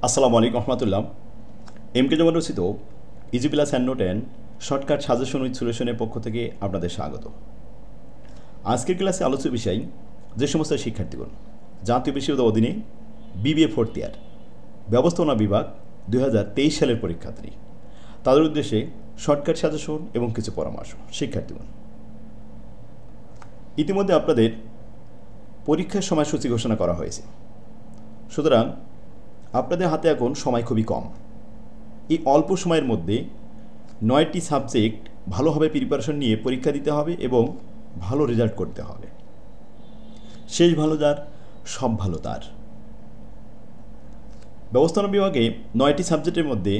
আসসালামু আলাইকুম রহমতুল্লাহ। M K Zaman রচিত easy plus hand note and shortcut suggestion with সলিউশনের পক্ষ থেকে আপনাদের স্বাগত। আজকের ক্লাসে আলোচ্য বিষয় যে সমস্ত শিক্ষার্থীগণ জাতীয় বিশ্ববিদ্যালয়ের অধীনে বিবিএ ফোর্থ ইয়ার ব্যবস্থাপনা বিভাগ 2023 সালের পরীক্ষার্থী, তাদের উদ্দেশ্যে শর্টকাট সাজেশন এবং কিছু পরামর্শ। শিক্ষার্থীগণ, ইতিমধ্যে আপনাদের পরীক্ষার সময়সূচি ঘোষণা করা হয়েছে, সুতরাং আপনাদের হাতে এখন সময় খুবই কম। এই অল্প সময়ের মধ্যে 9টি সাবজেক্ট ভালোভাবে প্রিপারেশন নিয়ে পরীক্ষা দিতে হবে এবং ভালো রেজাল্ট করতে হবে। শেষ ভালো যার, সব ভালো তার। ব্যবস্থাপনা বিভাগে 9টি সাবজেক্টের মধ্যে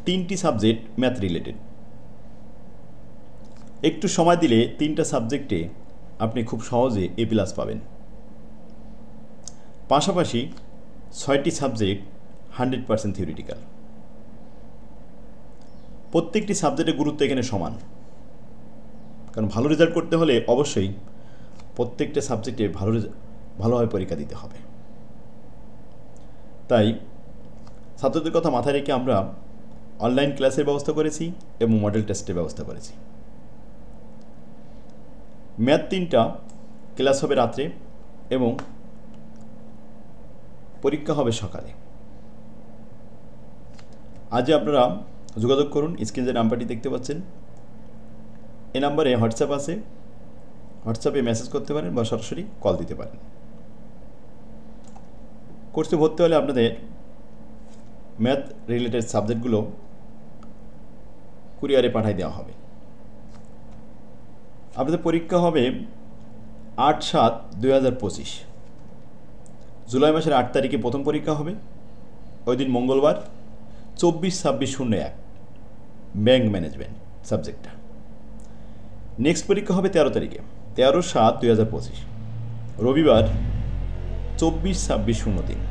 3টি সাবজেক্ট ম্যাথ রিলেটেড। একটু সময় দিলে 3টা সাবজেক্টে আপনি খুব সহজে A+ পাবেন। পাশাপাশি 6টি সাবজেক্ট 100% থিওরিটিক্যাল। প্রত্যেকটি সাবজেক্টের গুরুত্ব এখানে সমান, কারণ ভালো রেজাল্ট করতে হলে অবশ্যই প্রত্যেকটা সাবজেক্টে ভালোভাবে পরীক্ষা দিতে হবে। তাই ছাত্রদের কথা মাথায় রেখে আমরা অনলাইন ক্লাসের ব্যবস্থা করেছি এবং মডেল টেস্টের ব্যবস্থা করেছি। ম্যাথ 3টা ক্লাস হবে রাত্রে এবং পরীক্ষা হবে সকালে। আজ আপনারা যোগাযোগ করুন, স্ক্রিনে যে নাম্বারটি দেখতে পাচ্ছেন এই নাম্বারে হোয়াটসঅ্যাপ আছে, হোয়াটসঅ্যাপে মেসেজ করতে পারেন বা সরাসরি কল দিতে পারেন। কোর্সে ভর্তি হলে আপনাদের ম্যাথ রিলেটেড সাবজেক্টগুলো কুরিয়ারে পাঠিয়ে দেওয়া হবে। আপনাদের পরীক্ষা হবে 8/7/2025, জুলাই মাসের 8 তারিখে প্রথম পরীক্ষা হবে। ওই দিন মঙ্গলবার 24/26/01 ব্যাংক ম্যানেজমেন্ট সাবজেক্টটা। নেক্সট পরীক্ষা হবে 13 তারিখে, 13/7/2025 রবিবার 24/26/03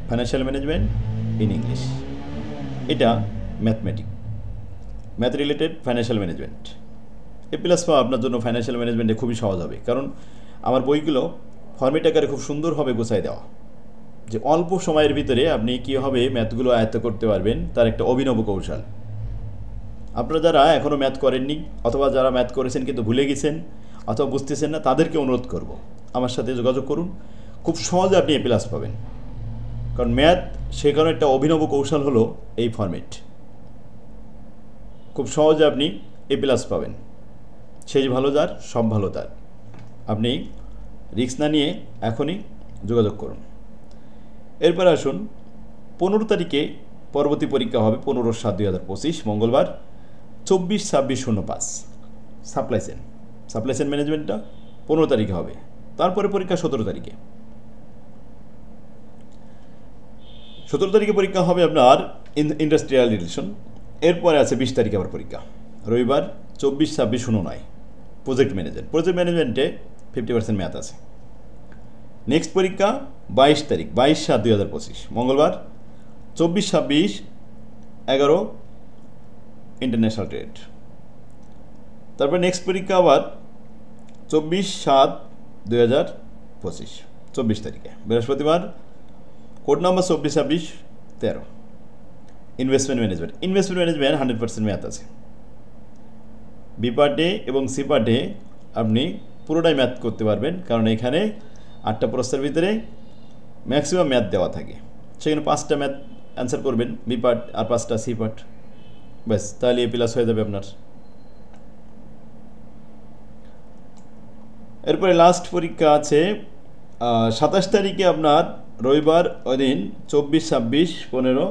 ফাইন্যান্সিয়াল ম্যানেজমেন্ট ইন ইংলিশ। এটা math related financial management. A+ পাওয়া আপনার জন্য ফাইন্যান্সিয়াল ম্যানেজমেন্টে খুবই সহজ হবে, কারণ আমার বইগুলো ফর্মেট আকারে খুব সুন্দরভাবে গোছায় দেওয়া, যে অল্প সময়ের ভিতরে আপনি কীভাবে ম্যাথগুলো আয়ত্ত করতে পারবেন তার একটা অভিনব কৌশল। আপনারা যারা এখনও ম্যাথ করেননি অথবা যারা ম্যাথ করেছেন কিন্তু ভুলে গেছেন অথবা বুঝতেছেন না, তাদেরকে অনুরোধ করব আমার সাথে যোগাযোগ করুন। খুব সহজে আপনি A+ পাবেন, কারণ ম্যাথ শেখানোর একটা অভিনব কৌশল হলো এই ফরম্যাট। খুব সহজে আপনি A+ পাবেন। শেষ ভালো যার, সব ভালো তার। আপনি রিস্ক না নিয়ে এখনই যোগাযোগ করুন। এরপর আসুন 15 তারিখে পরবর্তী পরীক্ষা হবে, 15/7/2025 মঙ্গলবার 24/26/05 সাপ্লাই চেইন ম্যানেজমেন্টটা 15 তারিখে হবে। তারপরে পরীক্ষা 17 তারিখে। 17 তারিখে পরীক্ষা হবে আপনার ইন্ডাস্ট্রিয়াল রিলেশন। এরপরে আছে 20 তারিখে আবার পরীক্ষা, রবিবার 24/26/09 প্রজেক্ট ম্যানেজমেন্টে 50% ম্যাথ আছে। নেক্সট পরীক্ষা 22 তারিখ, 22/7/2025 মঙ্গলবার 24/26/11 ইন্টারন্যাশনাল ট্রেড। তারপর নেক্সট পরীক্ষা আবার 24/7/2025 24 তারিখে বৃহস্পতিবার, code number 24/26/13 investment management 100% math আছে। বি পার্টে এবং সি পার্টে আপনি পুরোটাই ম্যাথ করতে পারবেন, কারণ এখানে 8টা প্রশ্নের ভিতরে ম্যাক্সিমাম ম্যাথ দেওয়া থাকে। সেখানে 5টা ম্যাথ অ্যান্সার করবেন বি পার্ট আর 5টা সি পার্ট, ব্যাস তাহলে A+ হয়ে যাবে আপনার। এরপরে লাস্ট পরীক্ষা আছে 27 তারিখে আপনার রবিবার, ওই দিন 24/26/15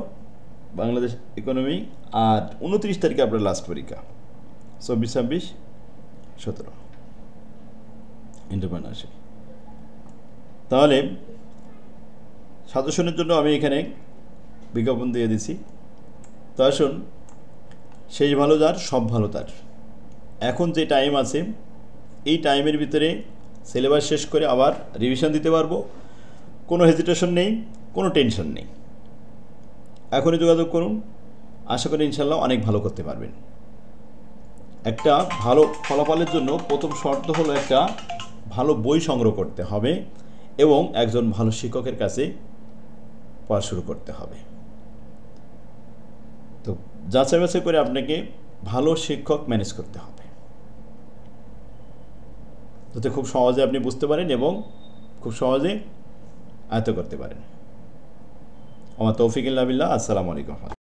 বাংলাদেশ ইকোনমি। আর 29 তারিখে আপনার লাস্ট পরীক্ষা 24/26/17 এন্টারপ্রেনারশিপ। তাহলে সাজেশনের জন্য আমি এখানে বিজ্ঞাপন দিয়ে দিছি। তো আসুন, শেষ ভালো যার, সব ভালো তার। এখন যে টাইম আছে এই টাইমের ভিতরে সিলেবাস শেষ করে আবার রিভিশন দিতে পারবো। কোনো হেজিটেশন নেই, কোনো টেনশন নেই। এখনই যোগাযোগ করুন, আশা করি ইনশাল্লাহ অনেক ভালো করতে পারবেন। একটা ভালো ফলাফলের জন্য প্রথম শর্ত হলো একটা ভালো বই সংগ্রহ করতে হবে এবং একজন ভালো শিক্ষকের কাছে পড়া শুরু করতে হবে। তো যাচাই বাছাই করে আপনাকে ভালো শিক্ষক ম্যানেজ করতে হবে, যাতে খুব সহজে আপনি বুঝতে পারেন এবং খুব সহজে আয়ত্ত করতে পারেন। আমার তৌফিক ইল্লা বিল্লাহ। আসসালামু আলাইকুম।